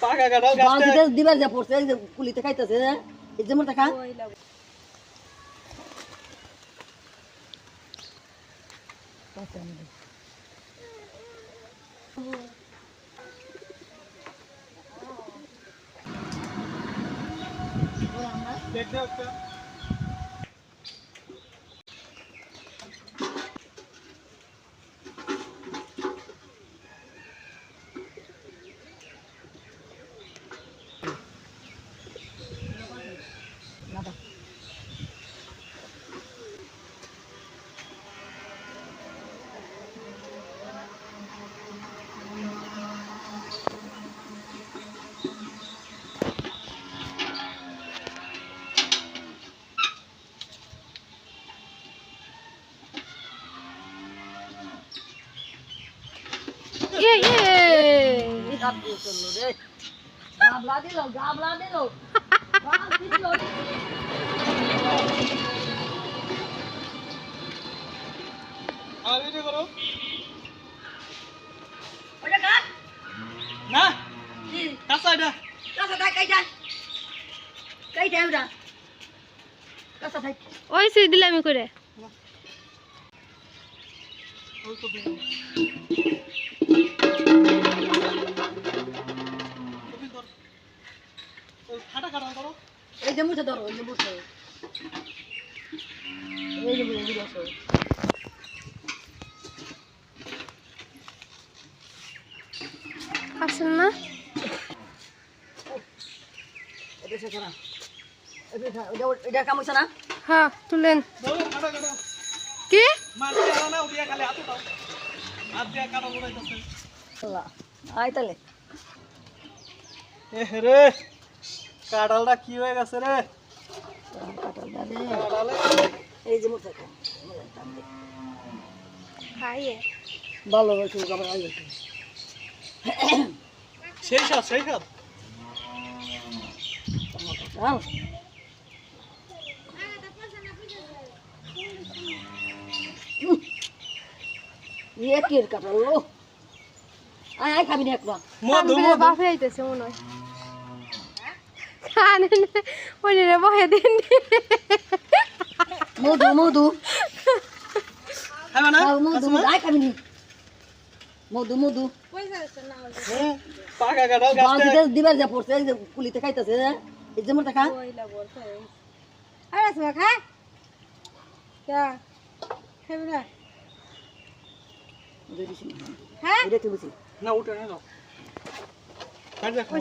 পাকা কাঁঠাল গাছটা দিবার যা পড়ছে এই যে কুলিতে খাইতেছে এই যেমন টাকা দেখতে হচ্ছে গাবলা দিল আর ভিডিও করো ওটা কাট না কি কাঁচা এটা কাঁচা থাক কাইটা ওটা কাঁচা থাক ওই সে দিলামি করে ওই তো দিন ওই ফাটা কাটা করো এই যে মুছে ধরো এই যে মুছে বসো আসেন না এটা সে করা এটা কাম হইছে না হ্যাঁ তুলেন বলো ফাটা কাটা কি মাছ দিয়ে আনা ওদিয়া খালি হাতে দাও হাত দিয়ে কাটা বলাইতেছে আল্লাহ আয় তাহলে এ রে কাঁঠালটা কি হয়ে গেছে রে কাটাল দাদে কাঁঠালে এই যে মুছে খাইয়ে ভালো হয়েছে আবার আই গেছে সেই সাত কাটাল ये केर काटल लो आय खाबি না একবার মধু মধু বাপে আইতেছে মনে হয় খান ওই রে বহে দেন মধু খাবে না মধু আয় খাবি না মধু হ্যাঁ, পাকা কাঁঠাল গাছটা বাঁধিতে দিবার যা পড়ছে এই যে কুলিতে খাইতেছে এই যেমন টাকা আরে সমা খা কা খাবি না হ্যাঁ এটা কি বুঝি না উঠে না দাও কাট দেখো